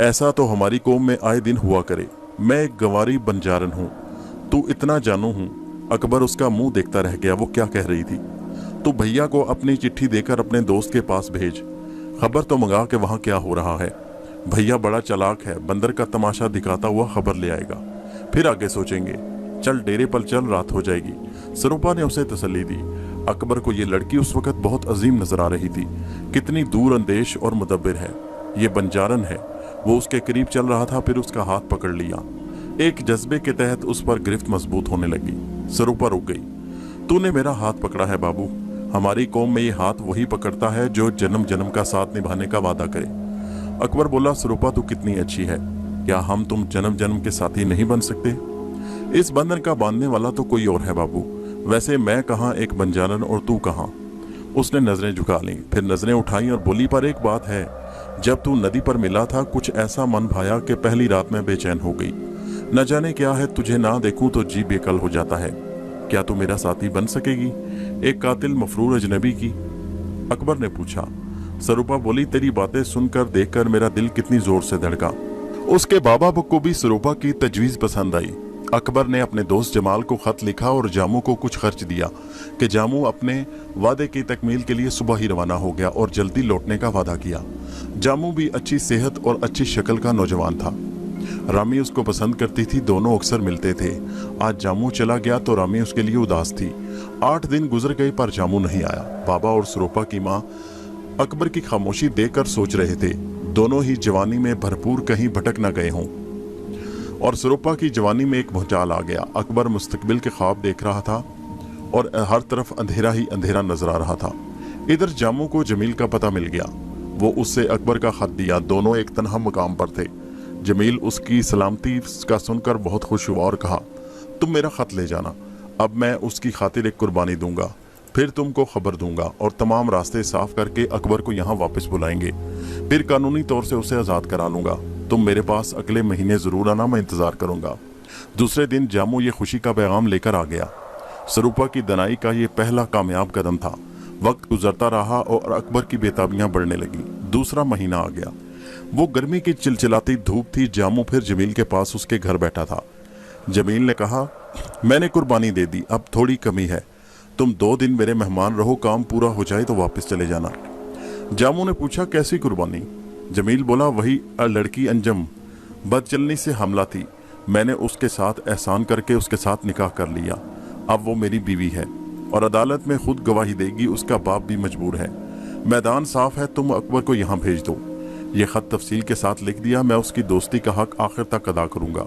ऐसा तो हमारी कौम में आए दिन हुआ करे। मैं एक गंवारी बंजारन हूँ, तू इतना जानू हूँ। अकबर उसका मुंह देखता रह गया। वो क्या कह रही थी? तू भैया को अपनी चिट्ठी देकर अपने दोस्त के पास भेज, खबर तो मंगा के वहां क्या हो रहा है। भैया बड़ा चालाक है, बंदर का तमाशा दिखाता हुआ खबर ले आएगा, फिर आगे सोचेंगे। चल डेरे पर चल, रात हो जाएगी। सरूपा ने उसे तसल्ली दी। अकबर को ये लड़की उस वक्त बहुत अजीम नजर आ रही थी। कितनी दूर अंदेश और मुदब्बिर है, ये बंजारन है। वो उसके करीब चल रहा था, फिर उसका हाथ पकड़ लिया। एक जज्बे के तहत उस पर गिरफ्त मजबूत होने लगी। सरूपा रुक गई। तूने मेरा हाथ पकड़ा है बाबू, हमारी कौम में ये हाथ वही पकड़ता है जो जन्म जन्म का साथ निभाने का वादा करे। अकबर बोला, सरूपा तू कितनी अच्छी है, क्या हम तुम जन्म जन्म के साथी नहीं बन सकते? इस बंधन का बांधने वाला तो कोई और है बाबू, वैसे मैं कहाँ एक बंजारन और तू कहाँ? उसने नजरें झुका ली, फिर नजरें उठाई और बोली, पर एक बात है, जब तू नदी पर मिला था कुछ ऐसा मन भाया कि पहली रात में बेचैन हो गई। न जाने क्या है, तुझे ना देखूं तो जी बेकल हो जाता है। क्या तू मेरा साथी बन सकेगी, एक कातिल मफरूर अजनबी की? अकबर ने पूछा। सरूपा बोली, तेरी बातें सुनकर देखकर मेरा दिल कितनी जोर से धड़का। उसके बाबा को भी सरूपा की तजवीज पसंद आई। अकबर ने अपने दोस्त जमाल को खत लिखा और जामू को कुछ खर्च दिया कि जामू अपने वादे की तकमील के लिए सुबह ही रवाना हो गया और जल्दी लौटने का वादा किया। जामू भी अच्छी सेहत और अच्छी शक्ल का नौजवान था। रामी उसको पसंद करती थी, दोनों अक्सर मिलते थे। आज जामू चला गया तो रामी उसके लिए उदास थी। 8 दिन गुजर गए पर जामू नहीं आया। बाबा और सरूपा की माँ अकबर की खामोशी देखकर सोच रहे थे, दोनों ही जवानी में भरपूर कहीं भटक न गए हों। और सरूपा की जवानी में एक भूचाल आ गया। अकबर मुस्तकबिल के ख्वाब देख रहा था और हर तरफ अंधेरा ही अंधेरा नजर आ रहा था। इधर जामू को जमील का पता मिल गया। वो उससे अकबर का खत दिया। दोनों एक तन्हा मकाम पर थे। जमील उसकी सलामती का सुनकर बहुत खुश हुआ और कहा, तुम मेरा खत ले जाना, अब मैं उसकी खातिर एक कुर्बानी दूंगा, फिर तुमको खबर दूंगा और तमाम रास्ते साफ करके अकबर को यहाँ वापस बुलाएंगे, फिर कानूनी तौर से उसे आज़ाद करा लूंगा। तुम मेरे पास अगले महीने ज़रूर आना, मैं इंतज़ार करूंगा। दूसरे दिन जामू ये खुशी का पैगाम लेकर आ गया। सरूपा की दनाई का ये पहला कामयाब कदम था। वक्त गुजरता रहा और अकबर की बेताबियां बढ़ने लगी। दूसरा महीना आ गया। वो गर्मी की चिलचिलाती धूप थी। जामू फिर जमील के पास उसके घर बैठा था। जमील ने कहा, मैंने कुर्बानी दे दी, अब थोड़ी कमी है, तुम 2 दिन मेरे मेहमान रहो, काम पूरा हो जाए तो वापस चले जाना। जामू ने पूछा, कैसी कुर्बानी? जमील बोला, वही लड़की अंजम, बदचलनी से हमला थी, मैंने उसके साथ एहसान करके उसके साथ निकाह कर लिया, अब वो मेरी बीवी है और अदालत में खुद गवाही देगी, उसका बाप भी मजबूर है। मैदान साफ है, तुम अकबर को यहाँ भेज दो। ये खत तफसील के साथ लिख दिया, मैं उसकी दोस्ती का हक आखिर तक अदा करूंगा,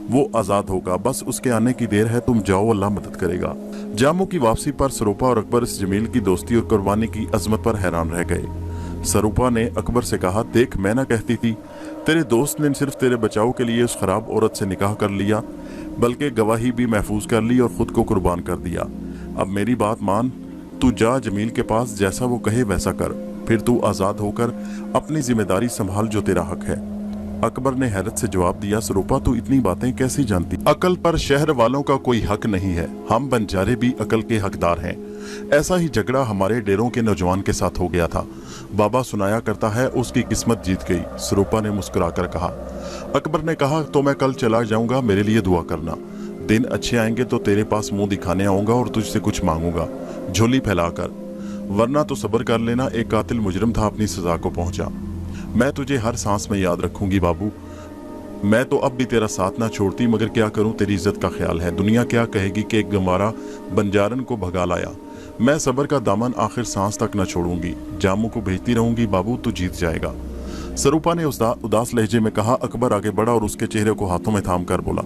वो आज़ाद होगा, बस उसके आने की देर है, तुम जाओ, अल्लाह मदद करेगा। जामू की वापसी पर सरूपा और अकबर इस जमील की दोस्ती और कुर्बानी की अजमत पर हैरान रह गए। सरूपा ने अकबर से कहा, देख मैं ना कहती थी, तेरे दोस्त ने सिर्फ तेरे बचाव के लिए उस खराब औरत से निकाह कर लिया, बल्कि गवाही भी महफूज कर ली और खुद को कुर्बान कर दिया। अब मेरी बात मान, तू जा जमील के पास, जैसा वो कहे वैसा कर, फिर तू आज़ाद होकर अपनी जिम्मेदारी संभाल जो तेरा हक है। अकबर ने हैरत से जवाब दिया, सरूपा तू इतनी बातें कैसी जानती? अकल पर शहर वालों का कोई हक नहीं है, हम बंजारे भी अकल के हकदार हैं। ऐसा ही झगड़ा हमारे डेरों के नौजवान के साथ हो गया था, बाबा सुनाया करता है, उसकी किस्मत जीत गई। सरूपा ने मुस्कुराकर कहा। अकबर ने कहा, तो मैं कल चला जाऊंगा, मेरे लिए दुआ करना, दिन अच्छे आएंगे तो तेरे पास मुंह दिखाने आऊंगा और तुझसे कुछ मांगूंगा, झोली फैलाकर, वरना तो सब्र कर लेना, एक कातिल मुजरिम था, अपनी सजा को पहुंचा। मैं तुझे हर सांस में याद रखूंगी बाबू, मैं तो अब भी तेरा साथ ना छोड़ती, मगर क्या करूं, तेरी इज्जत का ख्याल है, दुनिया क्या कहेगी कि एक गंवारा बंजारन को भगा लाया। मैं सब्र का दामन आखिर सांस तक न छोड़ूंगी, जामू को भेजती रहूंगी बाबू, तू जीत जाएगा। सरूपा ने उदास लहजे में कहा। अकबर आगे बढ़ा और उसके चेहरे को हाथों में थाम कर बोला,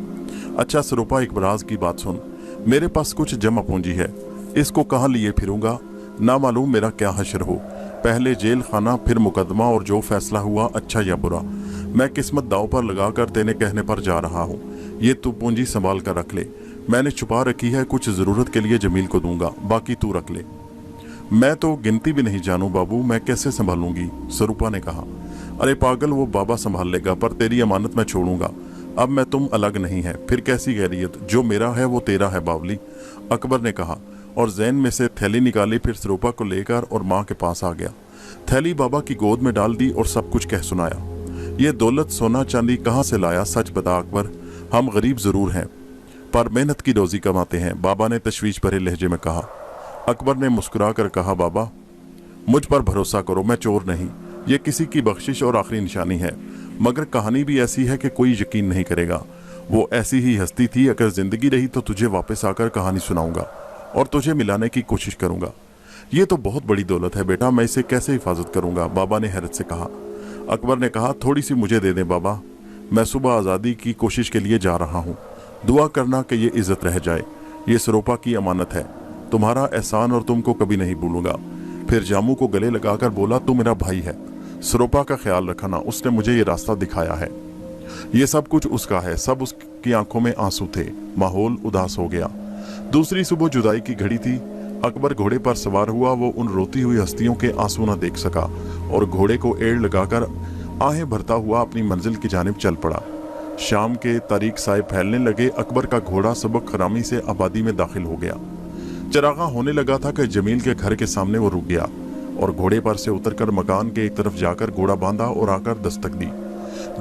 अच्छा सरूपा, एक राज की बात सुन, मेरे पास कुछ जमा पूंजी है, इसको कहाँ लिए फिरूंगा, ना मालूम मेरा क्या हशर हो, पहले जेल खाना फिर मुकदमा, और जो फैसला हुआ अच्छा या बुरा, मैं किस्मत दाव पर लगाकर तेरे कहने पर जा रहा हूँ, ये तू पूंजी संभाल कर रख ले, मैंने छुपा रखी है, कुछ जरूरत के लिए जमील को दूंगा, बाकी तू रख ले। मैं तो गिनती भी नहीं जानू बाबू, मैं कैसे संभालूंगी? सरूपा ने कहा, अरे पागल, वो बाबा संभाल लेगा, पर तेरी अमानत मैं छोड़ूंगा, अब मैं तुम अलग नहीं है, फिर कैसी गैरियत, जो मेरा है वो तेरा है बावली। अकबर ने कहा और जैन में से थैली निकाली, फिर सरूपा को लेकर और माँ के पास आ गया। थैली बाबा की गोद में डाल दी और सब कुछ कह सुनाया। ये दौलत सोना चांदी कहाँ से लाया, सच बता अकबर, हम गरीब जरूर हैं पर मेहनत की रोजी कमाते हैं, बाबा ने तशवीश भरे लहजे में कहा। अकबर ने मुस्कुरा कर कहा, बाबा मुझ पर भरोसा करो, मैं चोर नहीं, ये किसी की बख्शिश और आखिरी निशानी है, मगर कहानी भी ऐसी है कि कोई यकीन नहीं करेगा। वो ऐसी ही हस्ती थी, अगर जिंदगी रही तो तुझे वापस आकर कहानी सुनाऊंगा और तुझे मिलाने की कोशिश करूंगा। ये तो बहुत बड़ी दौलत है बेटा, मैं इसे कैसे हिफाजत करूंगा, बाबा ने हैरत से कहा। अकबर ने कहा, थोड़ी सी मुझे दे दें बाबा, मैं सुबह आज़ादी की कोशिश के लिए जा रहा हूँ, दुआ करना कि ये इज्जत रह जाए, ये सरूपा की अमानत है, तुम्हारा एहसान और तुमको कभी नहीं भूलूंगा। फिर जामू को गले लगाकर बोला, तू मेरा भाई है, सरूपा का ख्याल रखना, उसने मुझे ये रास्ता दिखाया है। ये सब कुछ उसका है। सब उसकी आंखों में आंसू थे, माहौल उदास हो गया। दूसरी सुबह जुदाई की घड़ी थी। अकबर घोड़े पर सवार हुआ। वो उन रोती हुई हस्तियों के आंसू न देख सका और घोड़े को एड़ लगाकर आहें भरता हुआ अपनी मंजिल की जानिब चल पड़ा। शाम के तारीक साए फैलने लगे। अकबर का घोड़ा सबक खरामी से आबादी में दाखिल हो गया। चरागा होने लगा था कि जमील के घर के सामने वो रुक गया और घोड़े पर से उतरकर मकान के एक तरफ जाकर घोड़ा बांधा और आकर दस्तक दी।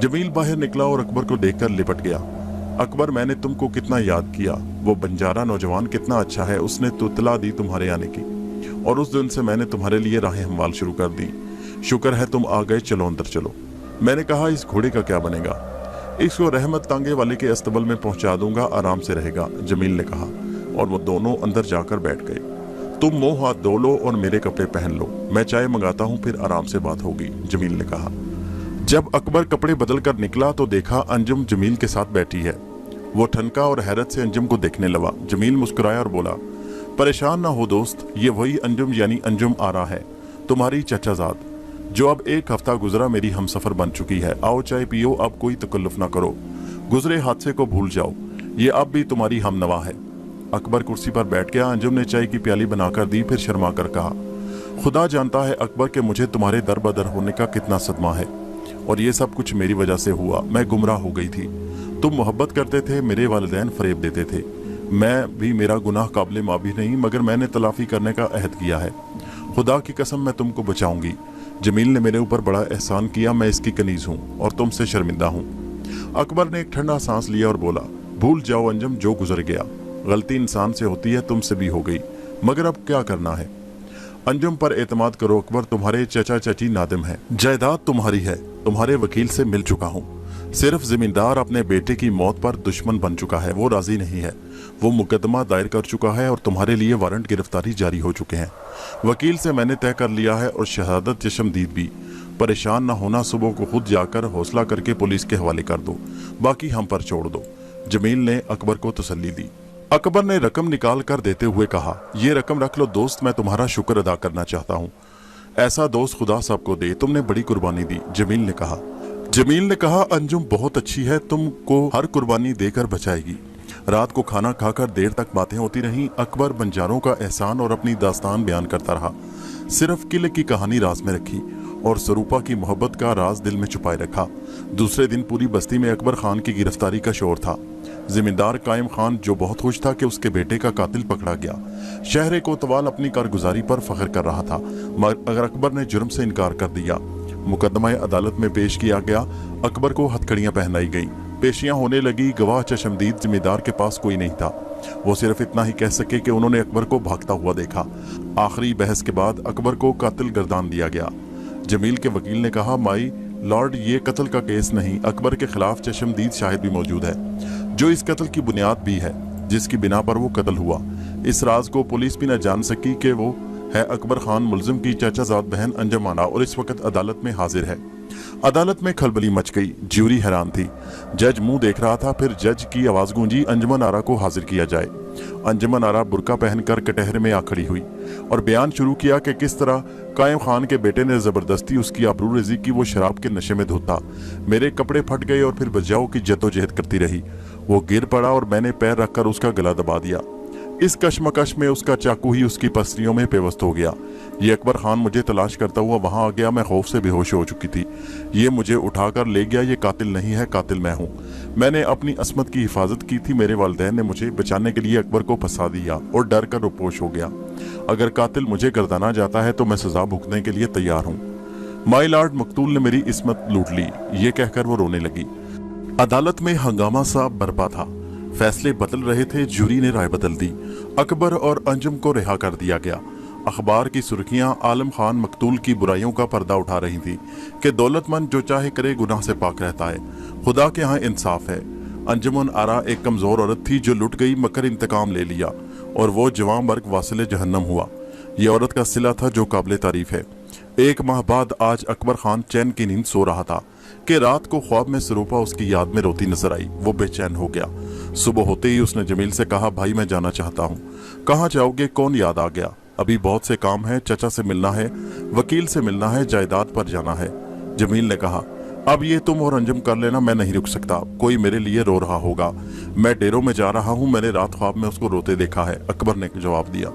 जमील बाहर निकला और अकबर को देखकर लिपट गया। अकबर, मैंने तुमको कितना याद किया, वो बंजारा नौजवान कितना अच्छा है, उसने तो इत्तला दी तुम्हारे आने की और उस दिन से मैंने तुम्हारे लिए राहें हमवाल शुरू कर दी। शुक्र है तुम आ गए, चलो अंदर चलो। मैंने कहा, इस घोड़े का क्या बनेगा? इसको रहमत तांगे वाले के अस्तबल में पहुंचा दूंगा, आराम से रहेगा, जमील ने कहा और वो दोनों अंदर जाकर बैठ गए। तुम मुंह हाथ धो लो और मेरे कपड़े पहन लो, मैं चाय मंगाता हूँ, फिर आराम से बात होगी, जमील ने कहा। जब अकबर कपड़े बदल कर निकला तो देखा अंजुम जमील के साथ बैठी है। वो ठनका और हैरत से अंजुम को देखने लगा। जमील मुस्कुराया और बोला, परेशान ना हो दोस्त, ये वही अंजुम यानी अंजुम आरा है, तुम्हारी चचाजाद जो अब एक हफ्ता गुजरा मेरी हमसफर बन चुकी है। आओ चाय पियो, अब कोई तकल्लुफ ना करो, गुजरे हादसे को भूल जाओ, ये अब भी तुम्हारी हमनवा है। अकबर कुर्सी पर बैठ गया। अंजुम ने चाय की प्याली बनाकर दी, फिर शर्मा कर कहा, खुदा जानता है अकबर के मुझे तुम्हारे दर बदर होने का कितना सदमा है, और ये सब कुछ मेरी वजह से हुआ। मैं गुमराह हो गई थी। तुम मोहब्बत करते थे, मेरे वालिदैन फरेब देते थे। मैं भी, मेरा गुनाह काबिल माफी नहीं, मगर मैंने तलाफी करने का अहद किया है। खुदा की कसम मैं तुमको बचाऊंगी। जमील ने मेरे ऊपर बड़ा एहसान किया, मैं इसकी कनीज हूँ और तुमसे शर्मिंदा हूँ। अकबर ने एक ठंडा सांस लिया और बोला, भूल जाओ अंजुम, जो गुजर गया। गलती इंसान से होती है, तुमसे भी हो गई, मगर अब क्या करना है। अंजुम पर एतमाद करो अकबर, तुम्हारे चचा चची नादिम है, जायदाद तुम्हारी है, तुम्हारे वकील से मिल चुका हूँ। सिर्फ जमींदार अपने बेटे की मौत पर दुश्मन बन चुका है, वो राजी नहीं है। वो मुकदमा दायर कर चुका है और तुम्हारे लिए वारंट गिरफ्तारी जारी हो चुके हैं। वकील से मैंने तय कर लिया है और शहादत चशमदीद भी। परेशान ना होना, सुबह को खुद जाकर हौसला करके पुलिस के हवाले कर दो, बाकी हम पर छोड़ दो। जमील ने अकबर को तसल्ली दी। अकबर ने रकम निकाल कर देते हुए कहा, ये रकम रख लो दोस्त, मैं तुम्हारा शुक्र अदा करना चाहता हूँ। ऐसा दोस्त खुदा सबको दे, तुमने बड़ी कुर्बानी दी। जमील ने कहा, अंजुम बहुत अच्छी है, तुमको हर कुर्बानी देकर बचाएगी। रात को खाना खाकर देर तक बातें होती रहीं। अकबर बंजारों का एहसान और अपनी दास्तान बयान करता रहा। सिर्फ किले की कहानी राज में रखी और सरूपा की मोहब्बत का राज दिल में छुपाए रखा। दूसरे दिन पूरी बस्ती में अकबर खान की गिरफ्तारी का शोर था। जिम्मेदार कायम खान, जो बहुत खुश था कि उसके बेटे का कातिल पकड़ा गया, शहर कोतवाल अपनी कारगुजारी पर फख्र कर रहा था, मगर अकबर ने जुर्म से इनकार कर दिया। मुकदमा अदालत में पेश किया गया। अकबर को हथकड़ियां पहनाई गई, पेशियां होने लगी। गवाह चशमदीद जिम्मेदार के पास कोई नहीं था। वो सिर्फ इतना ही कह सके कि उन्होंने अकबर को भागता हुआ देखा। आखिरी बहस के बाद अकबर को कातिल गर्दान दिया गया। जमील के वकील ने कहा, माई लॉर्ड, ये कत्ल का केस नहीं, अकबर के खिलाफ चशमदीद शाहिद भी मौजूद है, जो इस कत्ल की बुनियाद भी है, जिसकी बिना पर वो कत्ल हुआ। इस राज को पुलिस भी न जान सकी कि वो है अकबर खान मुलजिम की चाचाजाद बहन अंजुम आरा, और इस वक्त अदालत में हाजिर है। अदालत में खलबली मच गई। ज्यूरी हैरान थी। जज मुंह देख रहा था। फिर जज की आवाज गूंजी, अंजुमन आरा को हाजिर किया जाए। अंजुमन आरा बुर्का पहनकर कटहरे में आ खड़ी हुई और बयान शुरू किया कि किस तरह कायम खान के बेटे ने जबरदस्ती उसकी आबरू रेजी की। वो शराब के नशे में धोता, मेरे कपड़े फट गए और फिर बचाव की जद्दोजहद करती रही। वो गिर पड़ा और मैंने पैर रखकर उसका गला दबा दिया। इस कशमकश में उसका चाकू ही उसकी पसलियों में पेवस्त हो गया। ये अकबर खान मुझे तलाश करता हुआ वहां आ गया। मैं खौफ से बेहोश हो चुकी थी। ये मुझे उठाकर ले गया। ये कातिल नहीं है, कातिल मैं हूँ। मैंने अपनी असमत की हिफाजत की थी। मेरे वालिदैन ने मुझे बचाने के लिए अकबर को फंसा दिया और डर कर रुपोश हो गया। अगर कातिल मुझे गर्दाना जाता है तो मैं सजा भुगतने के लिए तैयार हूँ। माई लॉर्ड, मकतूल ने मेरी इसमत लूट ली। ये कहकर वो रोने लगी। अदालत में हंगामा सा बरपा था। फैसले बदल रहे थे। जूरी ने राय बदल दी। अकबर और अंजुम को रिहा कर दिया गया। अखबार की सुर्खियां आलम खान मकतूल की बुराइयों का पर्दा उठा रही थी कि दौलतमंद जो चाहे करे गुनाह से पाक रहता है, खुदा के यहाँ इंसाफ है। अंजुमन आरा एक कमजोर औरत थी जो लुट गई, मगर इंतकाम ले लिया और वो जवां मर्ग वासिले जहन्नम हुआ। ये औरत का सिला था जो काबिल तारीफ है। 1 माह बाद आज अकबर खान चैन की नींद सो रहा था कि रात को ख्वाब में सरूपा उसकी याद में रोती नजर आई। वो बेचैन हो गया। सुबह होते ही उसने जमील से कहा, भाई मैं जाना चाहता हूँ। कहाँ जाओगे? कौन याद आ गया? अभी बहुत से काम है, चचा से मिलना है, वकील से मिलना है, जायदाद पर जाना है। जमील ने कहा, अब ये तुम और अंजुम कर लेना, मैं नहीं रुक सकता। कोई मेरे लिए रो रहा होगा। मैं डेरों में जा रहा हूँ, मैंने रात ख्वाब में उसको रोते देखा है, अकबर ने जवाब दिया।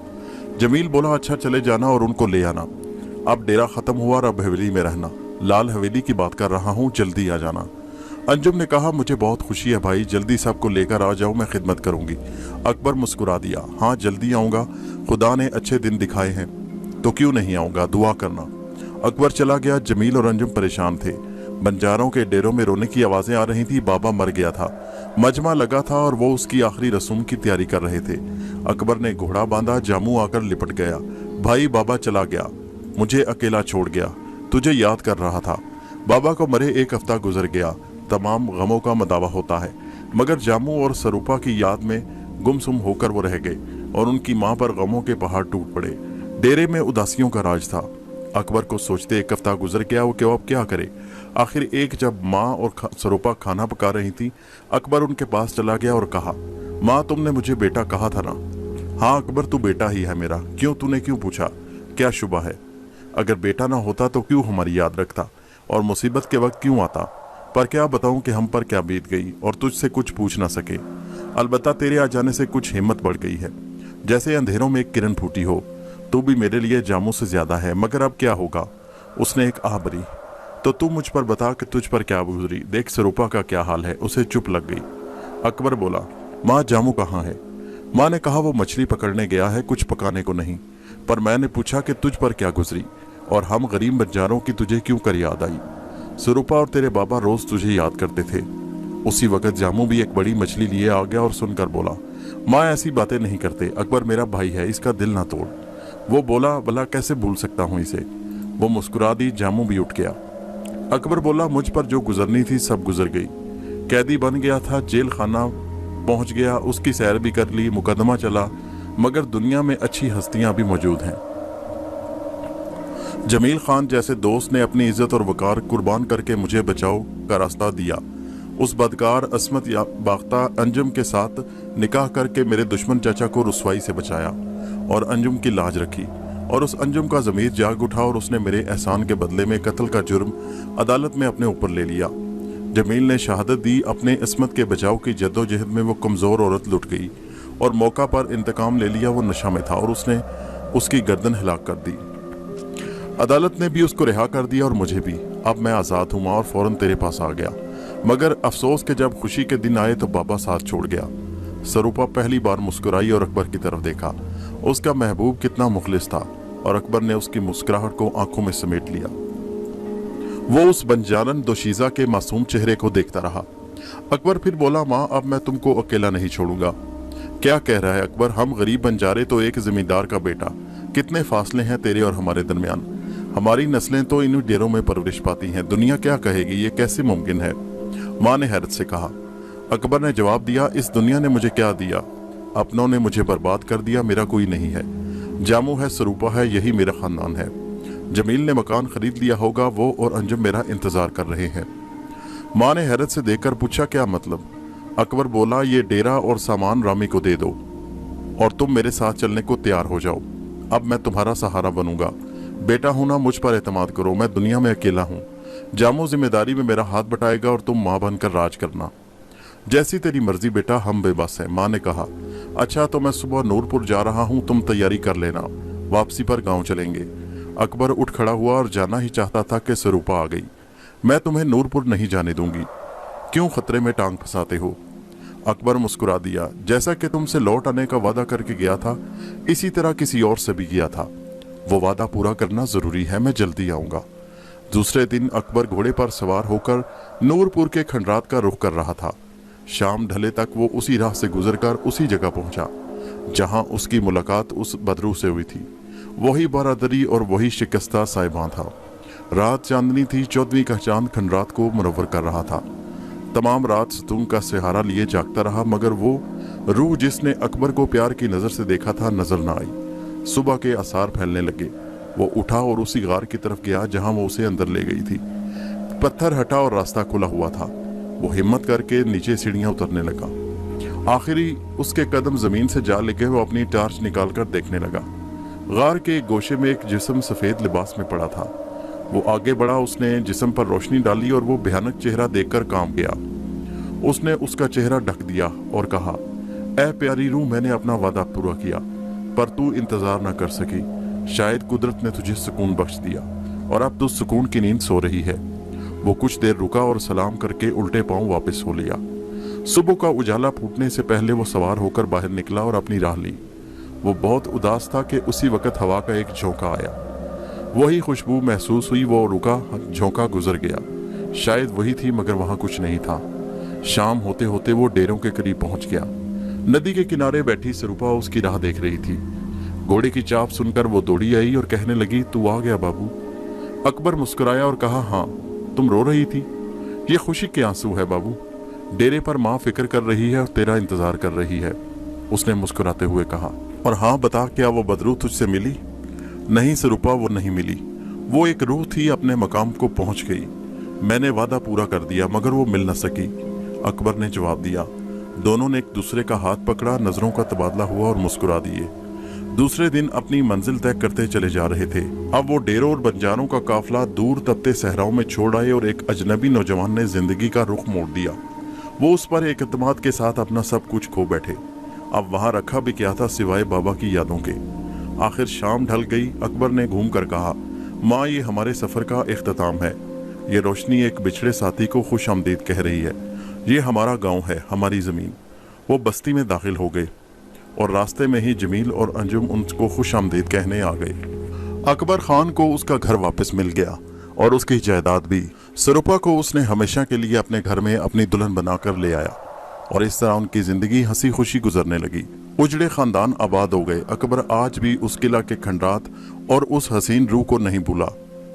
जमील बोला, अच्छा चले जाना और उनको ले आना। अब डेरा खत्म हुआ और अब हवेली में रहना। लाल हवेली की बात कर रहा हूँ, जल्दी आ जाना। अंजुम ने कहा, मुझे बहुत खुशी है भाई, जल्दी सबको लेकर आ जाओ, मैं खिदमत करूंगी। अकबर मुस्कुरा दिया, हाँ जल्दी आऊंगा, खुदा ने अच्छे दिन दिखाए हैं तो क्यों नहीं आऊंगा, दुआ करना। अकबर चला गया। जमील और अंजुम परेशान थे। बंजारों के डेरों में रोने की आवाजें आ रही थी। बाबा मर गया था, मजमा लगा था और वो उसकी आखिरी रसूम की तैयारी कर रहे थे। अकबर ने घोड़ा बांधा, जामू आकर लिपट गया। भाई बाबा चला गया, मुझे अकेला छोड़ गया, तुझे याद कर रहा था। बाबा को मरे 1 हफ्ता गुजर गया। तमाम गमों का मदावा होता है, मगर जामू और सरूपा की याद में गुमसुम होकर वो रह गए और उनकी मां पर गमों के पहाड़ टूट पड़े। डेरे में उदासियों का राज था। अकबर को सोचते 1 हफ्ता गुजर गया, वो अब क्या करे। आखिर एक जब माँ और सरूपा खाना पका रही थी, अकबर उनके पास चला गया और कहा, माँ तुमने मुझे बेटा कहा था ना? हाँ अकबर, तू बेटा ही है मेरा। क्यों, तूने क्यों पूछा? क्या शुबा है? अगर बेटा ना होता तो क्यों हमारी याद रखता और मुसीबत के वक्त क्यों आता। पर क्या बताऊं कि हम पर क्या बीत गई और तुझसे कुछ पूछ ना सके। अलबत्ता तेरे आ जाने से कुछ हिम्मत बढ़ गई है, जैसे अंधेरों में एक किरण फूटी हो। तू भी मेरे लिए जामू से ज्यादा है, मगर अब क्या होगा। उसने एक आह भरी। तो तू मुझ पर बता कि तुझ पर क्या गुजरी। देख स्वरूपा का क्या हाल है। उसे चुप लग गई। अकबर बोला, माँ जामू कहाँ है। माँ ने कहा वो मछली पकड़ने गया है, कुछ पकाने को नहीं। पर मैंने पूछा कि तुझ पर क्या गुजरी और हम गरीब बंजारों की तुझे क्यों कर याद आई। स्वरूपा और तेरे बाबा रोज तुझे याद करते थे। उसी वक्त जामू भी एक बड़ी मछली लिए आ गया और सुनकर बोला, माँ ऐसी बातें नहीं करते, अकबर मेरा भाई है, इसका दिल ना तोड़। वो बोला, भला कैसे भूल सकता हूँ इसे। वो मुस्कुरा दी। जामू भी उठ गया। अकबर बोला, मुझ पर जो गुजरनी थी सब गुजर गई। कैदी बन गया था, जेल खाना पहुंच गया, उसकी सैर भी कर ली, मुकदमा चला, मगर दुनिया में अच्छी हस्तियां भी मौजूद हैं। जमील खान जैसे दोस्त ने अपनी इज्जत और वकार कुर्बान करके मुझे बचाव का रास्ता दिया। उस बदकार अस्मत बाख्ता अंजुम के साथ निकाह करके मेरे दुश्मन चाचा को रुसवाई से बचाया और अंजुम की लाज रखी। और उस अंजुम का ज़मीर जाग उठा और उसने मेरे एहसान के बदले में कत्ल का जुर्म अदालत में अपने ऊपर ले लिया। जमील ने शहादत दी। अपने अस्मत के बचाव की जद्दोजहद में वो कमज़ोर औरत लुट गई और मौका पर इंतकाम ले लिया। वो नशा में था और उसने उसकी गर्दन हिलाक कर दी। अदालत ने भी उसको रिहा कर दिया और मुझे भी। अब मैं आज़ाद हूँ माँ और फौरन तेरे पास आ गया। मगर अफसोस के जब खुशी के दिन आए तो बाबा साथ छोड़ गया। स्वरूपा पहली बार मुस्कुराई और अकबर की तरफ देखा। उसका महबूब कितना मुखलिस था और अकबर ने उसकी मुस्कुराहट को आंखों में समेट लिया। वो उस बंजारन दोशीजा के मासूम चेहरे को देखता रहा। अकबर फिर बोला, माँ अब मैं तुमको अकेला नहीं छोड़ूंगा। क्या कह रहा है अकबर, हम गरीब बंजारे तो एक जमींदार का बेटा, कितने फासले हैं तेरे और हमारे दरमियान। हमारी नस्लें तो इन डेरों में परवरिश पाती हैं, दुनिया क्या कहेगी, ये कैसे मुमकिन है। माँ ने हैरत से कहा। अकबर ने जवाब दिया, इस दुनिया ने मुझे क्या दिया, अपनों ने मुझे बर्बाद कर दिया, मेरा कोई नहीं है। जामू है, स्वरूपा है, यही मेरा खानदान है। जमील ने मकान खरीद लिया होगा, वो और अंजुम मेरा इंतजार कर रहे हैं। माँ ने हैरत से देखकर पूछा, क्या मतलब। अकबर बोला, ये डेरा और सामान रामी को दे दो और तुम मेरे साथ चलने को तैयार हो जाओ। अब मैं तुम्हारा सहारा बनूंगा। बेटा होना, मुझ पर एतमाद करो, मैं दुनिया में अकेला हूँ। जामू जिम्मेदारी में मेरा हाथ बटाएगा और तुम माँ बनकर राज करना। जैसी तेरी मर्जी बेटा, हम बेबस हैं। माँ ने कहा, अच्छा तो मैं सुबह नूरपुर जा रहा हूँ, तुम तैयारी कर लेना, वापसी पर गाँव चलेंगे। अकबर उठ खड़ा हुआ और जाना ही चाहता था कि स्वरूपा आ गई। मैं तुम्हें नूरपुर नहीं जाने दूंगी, क्यों खतरे में टांग फंसाते हो। अकबर मुस्कुरा दिया, जैसा कि तुमसे लौट आने का वादा करके गया था, इसी तरह किसी और से भी गया था। वो वादा पूरा करना जरूरी है, मैं जल्दी आऊंगा। दूसरे दिन अकबर घोड़े पर सवार होकर नूरपुर के खंडरात का रुख कर रहा था। शाम ढले तक वो उसी राह से गुजरकर उसी जगह पहुंचा जहां उसकी मुलाकात उस बदरू से हुई थी। वही बारादरी और वही शिकस्ता साहिबां था। रात चांदनी थी, 14वीं का चांद खंडरात को मुनव्वर कर रहा था। तमाम रात सतून का सहारा लिए जागता रहा, मगर वो रूह जिसने अकबर को प्यार की नजर से देखा था नजर न आई। सुबह के आसार फैलने लगे। वो उठा और उसी गार की तरफ गया जहां वो उसे अंदर ले गई थी। पत्थर हटा और रास्ता खुला हुआ था। वो हिम्मत करके नीचे सीढ़ियां उतरने लगा। आखिरी उसके कदम जमीन से जा लगे। वो अपनी टार्च निकालकर देखने लगा। गार के एक गोशे में एक जिस्म सफेद लिबास में पड़ा था। वो आगे बढ़ा, उसने जिस्म पर रोशनी डाली और वो भयानक चेहरा देखकर कांप गया। उसने उसका चेहरा ढक दिया और कहा, ऐ प्यारी रूह, मैंने अपना वादा पूरा किया, पर तू इंतजार न कर सकी। शायद कुदरत ने तुझे सुकून बख्श दिया और अब तू सुकून की नींद सो रही है। वो कुछ देर रुका और सलाम करके उल्टे पांव वापस सो लिया। सुबह का उजाला फूटने से पहले वो सवार होकर बाहर निकला और अपनी राह ली। वो बहुत उदास था कि उसी वक्त हवा का एक झोंका आया। वही खुशबू महसूस हुई। वो रुका, झोंका गुजर गया। शायद वही थी, मगर वहां कुछ नहीं था। शाम होते होते वो डेरों के करीब पहुंच गया। नदी के किनारे बैठी स्वरूपा उसकी राह देख रही थी। घोड़े की चाप सुनकर वो दौड़ी आई और कहने लगी, तू आ गया बाबू। अकबर मुस्कुराया और कहा, हाँ, तुम रो रही थी, ये खुशी के आंसू है बाबू। डेरे पर माँ फिक्र कर रही है और तेरा इंतजार कर रही है, उसने मुस्कुराते हुए कहा। और हाँ बता, क्या वो बदरू तुझसे मिली? नहीं स्वरूपा, वो नहीं मिली। वो एक रूह थी, अपने मकाम को पहुंच गई। मैंने वादा पूरा कर दिया, मगर वो मिल न सकी, अकबर ने जवाब दिया। दोनों ने एक दूसरे का हाथ पकड़ा, नजरों का तबादला हुआ और मुस्कुरा दिए। दूसरे दिन अपनी मंजिल तय करते चले जा रहे थे। अब वो डेरों और बंजारों का काफिला दूर तपते सहराओं में छोड़ आए और एक अजनबी नौजवान ने जिंदगी का रुख मोड़ दिया। वो उस पर एक एतमाद के साथ अपना सब कुछ खो बैठे। अब वहां रखा भी क्या था सिवाय बाबा की यादों के। आखिर शाम ढल गई। अकबर ने घूम कर कहा, माँ, ये हमारे सफर का इख्तिताम है। ये रोशनी एक बिछड़े साथी को खुश आमदीद कह रही है। ये हमारा गांव है, हमारी ज़मीन। वो बस्ती में दाखिल हो गए और रास्ते में ही जमील और अंजुम उनको खुश आमदीद कहने आ गए। अकबर खान को उसका घर वापस मिल गया और उसकी जायदाद भी। सरूपा को उसने हमेशा के लिए अपने घर में अपनी दुल्हन बनाकर ले आया और इस तरह उनकी जिंदगी हंसी खुशी गुजरने लगी। उजड़े खानदान आबाद हो गए। अकबर आज भी उस किला के खंडरात और उस हसीन रूह को नहीं भूला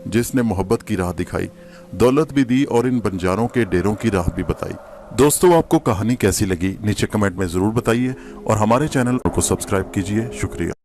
जिसने मोहब्बत की राह दिखाई, दौलत भी दी और इन बंजारों के डेरों की राह भी बताई। दोस्तों, आपको कहानी कैसी लगी नीचे कमेंट में जरूर बताइए और हमारे चैनल को सब्सक्राइब कीजिए। शुक्रिया।